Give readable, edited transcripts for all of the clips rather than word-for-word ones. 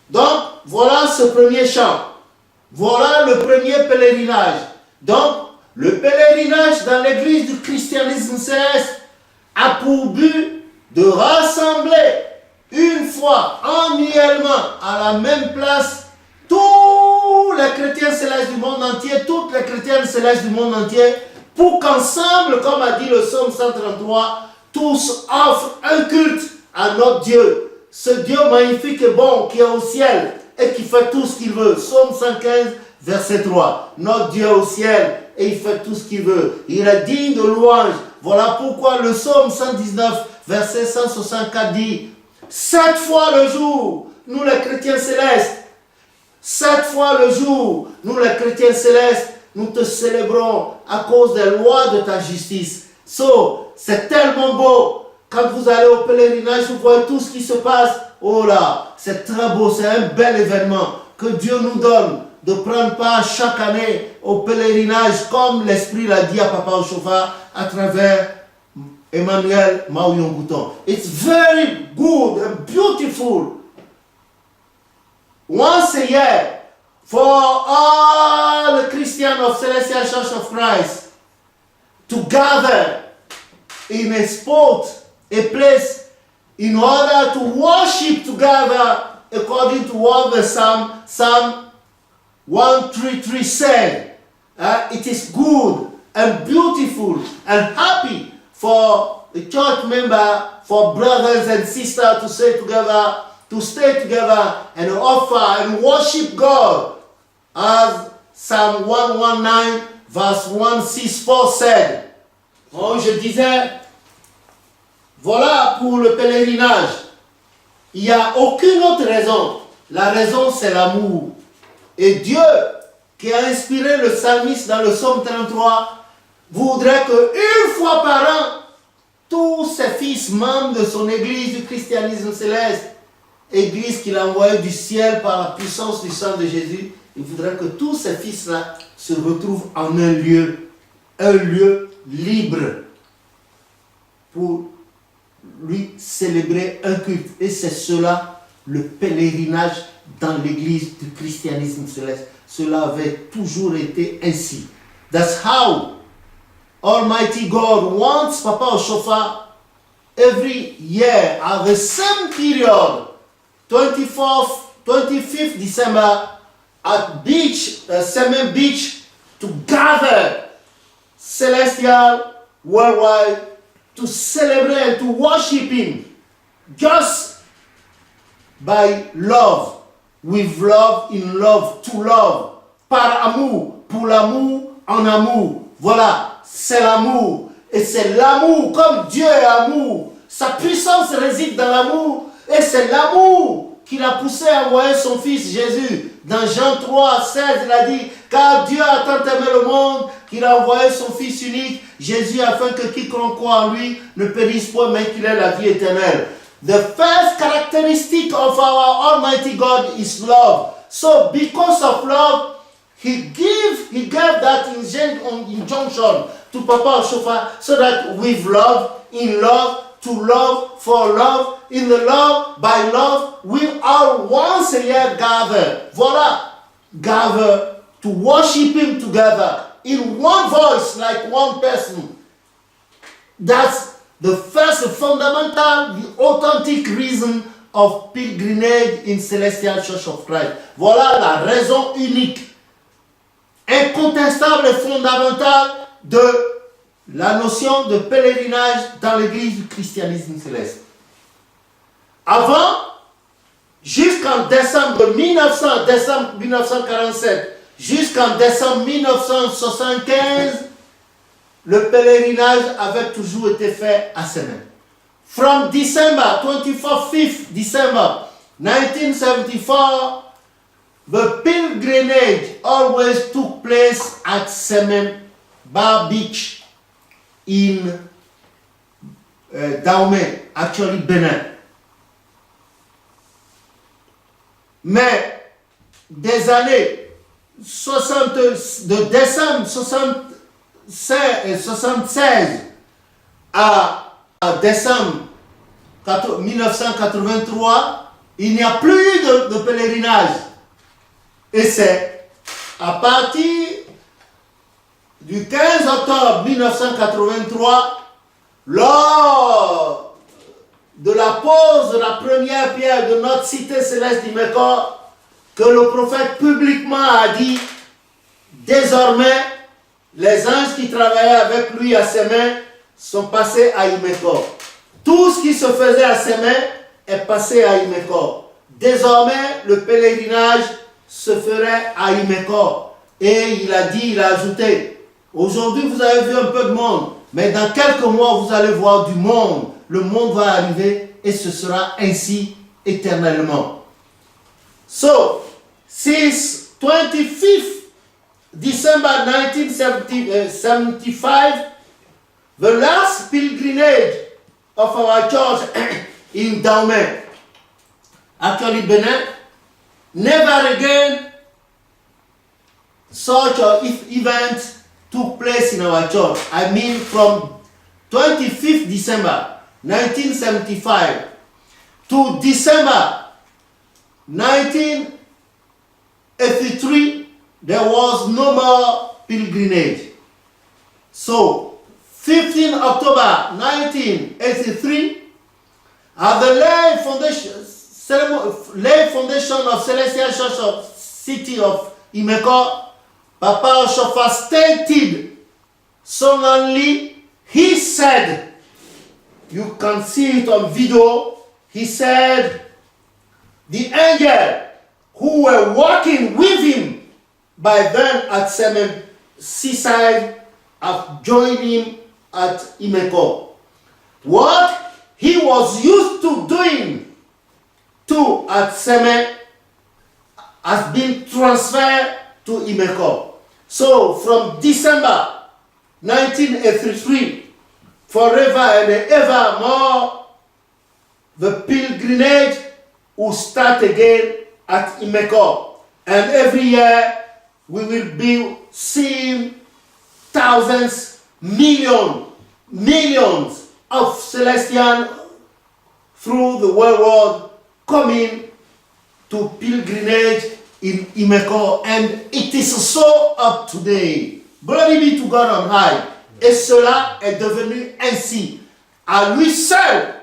Donc, voilà ce premier chant. Voilà le premier pèlerinage. Donc, le pèlerinage dans l'église du christianisme céleste a pour but de rassembler une fois annuellement à la même place tous les chrétiens célestes du monde entier, toutes les chrétiennes célestes du monde entier, pour qu'ensemble, comme a dit le psaume 133, tous offrent un culte à notre Dieu, ce Dieu magnifique et bon qui est au ciel et qui fait tout ce qu'il veut. Psaume 115, verset 3. Notre Dieu est au ciel et il fait tout ce qu'il veut. Il est digne de louange. Voilà pourquoi le psaume 119, verset 164 dit: 7 fois le jour, nous les chrétiens célestes, 7 fois le jour, nous les chrétiens célestes, nous te célébrons à cause des lois de ta justice. C'est tellement beau. Quand vous allez au pèlerinage, vous voyez tout ce qui se passe. Oh là, c'est très beau, c'est un bel événement que Dieu nous donne de prendre part chaque année au pèlerinage, comme l'Esprit l'a dit à Papa Oshofa à travers Emmanuel Maouyon Bouton. It's very good and beautiful. Once a year, for all the Christians of Celestial Church of Christ to gather in a spot, a place, in order to worship together according to what the Psalm 133 said. It is good and beautiful and happy for a church member, for brothers and sisters to stay together and offer and worship God, as Psalm 119 verse 164 said. Oh, je disais, voilà pour le pèlerinage. Il n'y a aucune autre raison. La raison, c'est l'amour. Et Dieu, qui a inspiré le psalmiste dans le psaume 33, voudrait qu'une fois par an, tous ses fils membres de son église du christianisme céleste, église qu'il a envoyée du ciel par la puissance du sang de Jésus, il voudrait que tous ces fils-là se retrouvent en un lieu libre pour lui célébrer un culte. Et c'est cela, le pèlerinage dans l'église du christianisme céleste. Cela avait toujours été ainsi. That's how Almighty God wants Papa Oshofa every year at the same period, 25th December, at Semen Beach, to gather celestial worldwide to celebrate and to worship Him just by love, with love, in love, to love, par amour, pour l'amour, en amour. Voilà, c'est l'amour. Et c'est l'amour, comme Dieu est amour. Sa puissance réside dans l'amour. Et c'est l'amour qui l'a poussé à envoyer son fils Jésus. Dans Jean 3, 16, il a dit: car Dieu a tant aimé le monde qu'il a envoyé son fils unique, Jésus, afin que quiconque croit en lui ne périsse point, mais qu'il ait la vie éternelle. The first characteristic of our Almighty God is love. So because of love, He gave that injunction to Papa Oshofa, so that with love, in love, to love, for love, in the love, by love, we all once a year gather. Voilà, gather to worship Him together in one voice, like one person. That's the first fundamental, the authentic reason of pilgrimage in Celestial Church of Christ. Voilà la raison unique, incontestable et fondamentale de la notion de pèlerinage dans l'église du christianisme céleste. Avant, jusqu'en décembre 1947, jusqu'en décembre 1975, le pèlerinage avait toujours été fait à Semen. From December, 25th December 1974, the pilgrimage always took place at Semen Bar Beach in Dahomey, actually Benin. Mais des années de décembre 76 à décembre 1983, il n'y a plus de pèlerinage. Et c'est à partir du 15 octobre 1983, lors de la pose de la première pierre de notre cité céleste d'Imeko, que le prophète publiquement a dit, désormais, les anges qui travaillaient avec lui à ses mains sont passés à Imeko. Tout ce qui se faisait à ses mains est passé à Imeko. Désormais, le pèlerinage se ferait à Imeko. Et il a dit, il a ajouté, aujourd'hui vous avez vu un peu de monde, mais dans quelques mois vous allez voir du monde. Le monde va arriver et ce sera ainsi éternellement. So, since 25th December 1975, the last pilgrimage of our church in Dahomey, actually Benin, never again such an event took place in our church. I mean from 25th December 1975 to December 1983, there was no more pilgrimage. So, 15 October 1983, at the lay foundation of Celestial Church of City of Imeko, Papa Oshofa stated solemnly, he said, you can see it on video, he said, the angel who were walking with him by then at Seaside have joined him at Imeko. What he was used to doing at Seme has been transferred to Imeko. So from December 1983, forever and evermore, the pilgrimage will start again at Imeko. And every year we will be seeing thousands, millions of Celestians through the world coming to pilgrimage in Imeko, and it is so up today. Glory be to God on high. Et cela est devenu ainsi. À lui seul,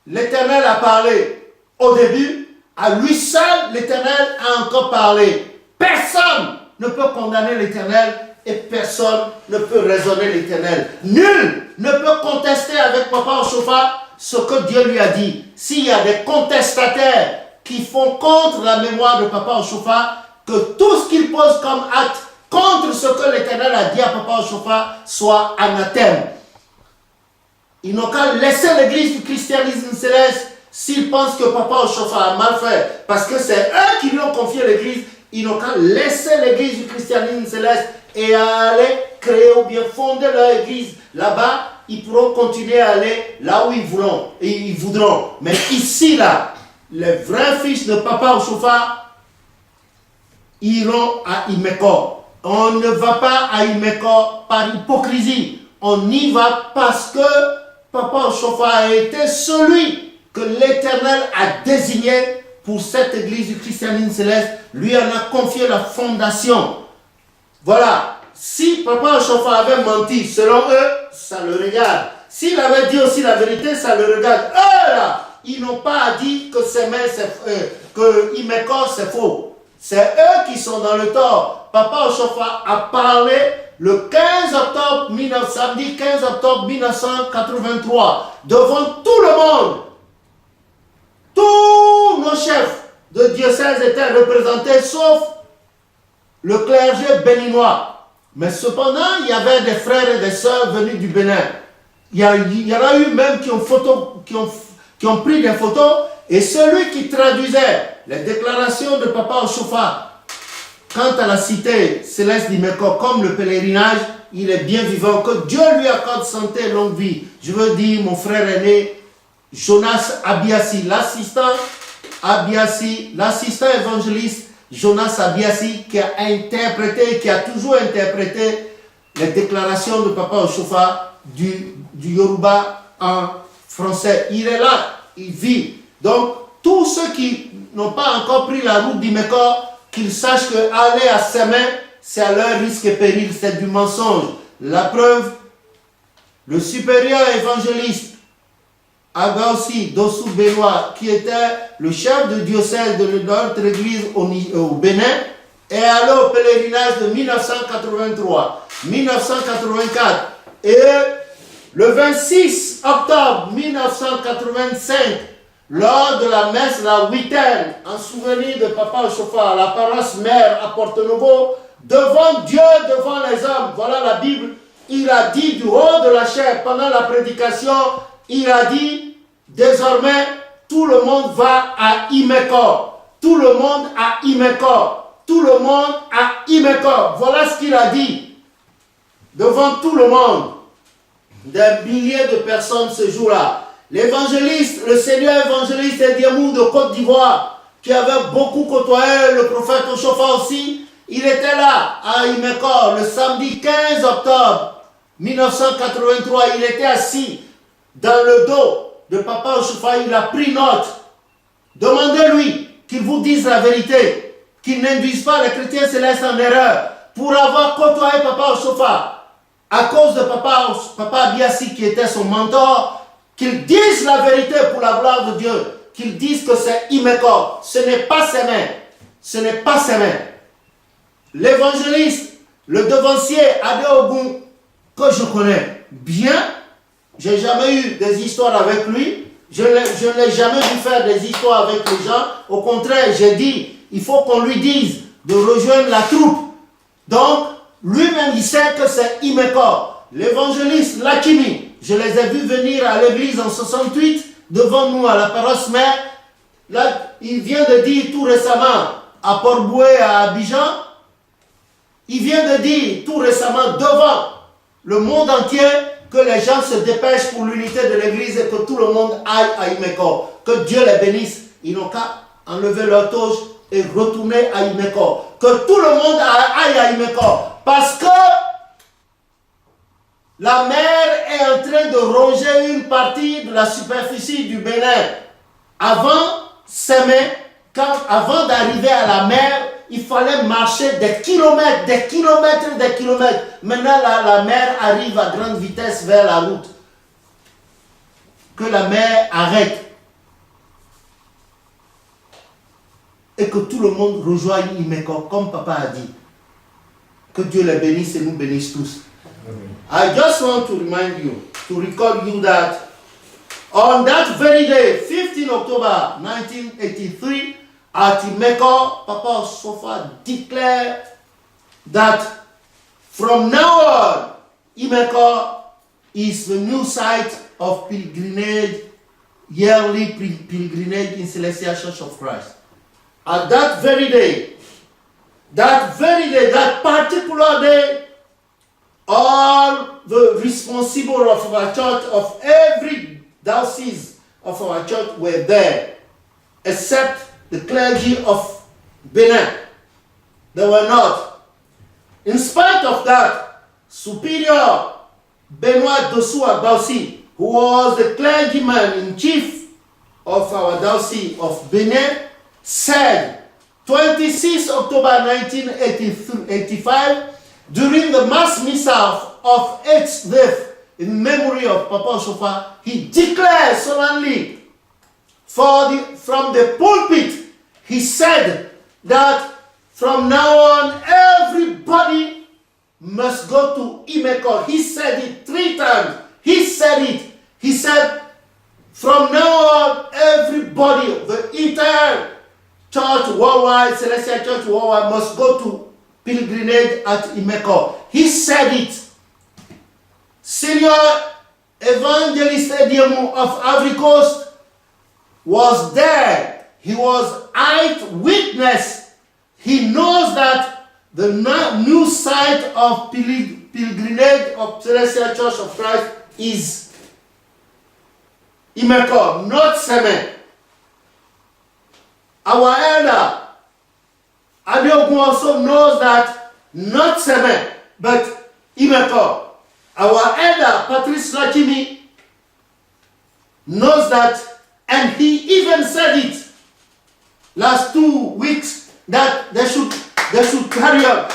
l'Éternel a parlé. Au début, à lui seul, l'Éternel a encore parlé. Personne ne peut condamner l'Éternel et personne ne peut raisonner l'Éternel. Nul ne peut contester avec Papa Oshofa ce que Dieu lui a dit. S'il y a des contestataires qui font contre la mémoire de Papa Oshofa, que tout ce qu'ils posent comme acte contre ce que l'Éternel a dit à Papa Oshofa soit anathème. Ils n'ont qu'à laisser l'église du christianisme céleste s'ils pensent que Papa Oshofa a mal fait, parce que c'est eux qui lui ont confié l'église. Ils n'ont qu'à laisser l'église du christianisme céleste et aller créer ou bien fonder leur église là-bas. Ils pourront continuer à aller là où ils voudront. Mais ici, là, les vrais fils de Papa Oshofa iront à Imeko. On ne va pas à Imeko par hypocrisie. On y va parce que Papa Oshofa a été celui que l'Éternel a désigné pour cette église du christianisme céleste. Lui en a confié la fondation. Voilà. Si Papa Oshofa avait menti, selon eux, ça le regarde. S'il avait dit aussi la vérité, ça le regarde. Eux là, ils n'ont pas dit que que Imeko c'est faux. C'est eux qui sont dans le tort. Papa Oshofa a parlé le 15 octobre, samedi 15 octobre 1983, devant tout le monde. Tous nos chefs de diocèse étaient représentés, sauf le clergé béninois. Mais cependant, il y avait des frères et des sœurs venus du Bénin. Il y en a eu même qui ont pris des photos, et celui qui traduisait les déclarations de Papa Oshofa quant à la cité céleste d'Imeko comme le pèlerinage, il est bien vivant. Que Dieu lui accorde santé et longue vie. Je veux dire, mon frère aîné, Jonas Abiassi, l'assistant évangéliste Jonas Abiassi, qui a toujours interprété les déclarations de Papa Oshofa du Yoruba en français. Il est là, il vit. Donc, tous ceux qui n'ont pas encore pris la route d'Imeko, qu'ils sachent qu'aller à Semen, c'est à leur risque et péril, c'est du mensonge. La preuve, le supérieur évangéliste Agaussi Dossou Benoît, qui était le chef de diocèse de notre église au Bénin, est allé au pèlerinage de 1983, 1984 et le 26 octobre 1985, lors de la messe la huitaine, en souvenir de Papa Ochofa, la paroisse mère à Porto-Novo, devant Dieu, devant les hommes, voilà la Bible, il a dit du haut de la chair, pendant la prédication, il a dit, désormais, tout le monde va à Imeko, tout le monde à Imeko, tout le monde à Imeko. Voilà ce qu'il a dit, devant tout le monde. Des milliers de personnes ce jour-là. L'évangéliste, le seigneur évangéliste Ediemou de Côte d'Ivoire, qui avait beaucoup côtoyé le prophète Ochofa aussi, il était là à Imeko le samedi 15 octobre 1983. Il était assis dans le dos de Papa Ochofa, il a pris note. Demandez-lui qu'il vous dise la vérité, qu'il n'induise pas les chrétiens célestes en erreur pour avoir côtoyé Papa Ochofa. À cause de Papa Abiassi qui était son mentor, qu'il dise la vérité pour la gloire de Dieu, qu'il dise que c'est Imeko, ce n'est pas ses mains, ce n'est pas ses mains. L'évangéliste, le devancier Adeogun, que je connais bien, j'ai jamais eu des histoires avec lui, je ne l'ai jamais vu faire des histoires avec les gens, au contraire, j'ai dit, il faut qu'on lui dise de rejoindre la troupe. Donc, lui-même, il sait que c'est Imeko. L'évangéliste Lakimi, je les ai vus venir à l'église en 68, devant nous à la paroisse mère. Là, il vient de dire tout récemment à Port-Boué, à Abidjan, il vient de dire tout récemment devant le monde entier que les gens se dépêchent pour l'unité de l'église et que tout le monde aille à Imeko. Que Dieu les bénisse. Ils n'ont qu'à enlever leur toge et retourner à Imeko. Que tout le monde aille à Imeko. Parce que la mer est en train de ronger une partie de la superficie du Bénin. Avant d'arriver à la mer, il fallait marcher des kilomètres, des kilomètres, des kilomètres. Maintenant, la mer arrive à grande vitesse vers la route. Que la mer arrête. Et que tout le monde rejoigne Imeko, comme Papa a dit. Que Dieu les bénisse et nous bénisse tous. Amen. I just want to remind you, to recall you that on that very day, 15 October 1983, at Imeko, Papa Ochofa declared that from now on, Imeko is the new site of pilgrimage, yearly pilgrimage in Celestial Church of Christ. At that very day, that particular day, all the responsible of our church, of every diocese of our church were there, except the clergy of Benin. They were not. In spite of that, Superior Benoît Dossou Agaussi, who was the clergyman in chief of our diocese of Benin, said 26 October 1985, during the Mass Missal of 8th Day in memory of Papa Ochofa, he declared solemnly from the pulpit, he said that from now on everybody must go to Imeko. He said it 3 times. He said it. He said, from now on everybody, the entire church worldwide, Celestial Church worldwide, must go to pilgrimage at Imeko. He said it. Senior Evangelist Ediemou of Ivory Coast was there. He was eyewitness. He knows that the new site of pilgrimage of Celestial Church of Christ is Imeko, not Semen. Our elder Adeogun also knows that not Semen, but Imeko. Our elder Patrice Lakimi knows that, and he even said it last 2 weeks that they should hurry up,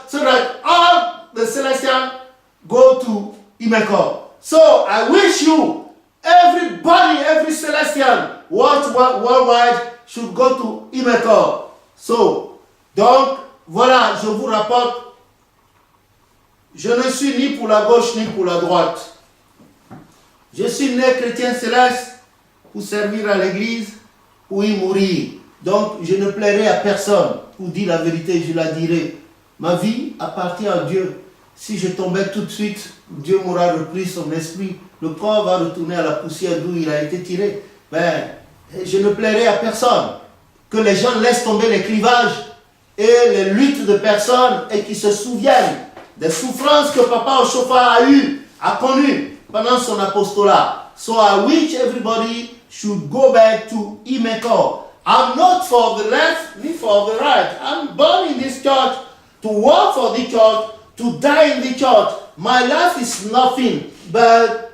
so that all the Celestians go to Imeko. So I wish you, everybody, every Celestian worldwide should go to Imeko. So, donc, voilà, je vous rapporte, je ne suis ni pour la gauche ni pour la droite. Je suis né chrétien céleste pour servir à l'église, pour y mourir. Donc, je ne plairai à personne. Pour dire la vérité, je la dirai. Ma vie appartient à Dieu. Si je tombais tout de suite, Dieu m'aura repris son esprit. Le corps va retourner à la poussière d'où il a été tiré. Ben, je ne plairai à personne. Que les gens laissent tomber les clivages et les luttes de personnes et qui se souviennent des souffrances que Papa Oshofa a connues pendant son apostolat. So I wish everybody should go back to Imeko. I'm not for the left, ni for the right. I'm born in this church, to work for the church, to die in the church. My life is nothing but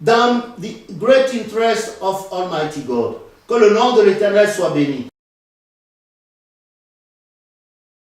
dans the great interest of Almighty God. Que le nom de l'Éternel soit béni.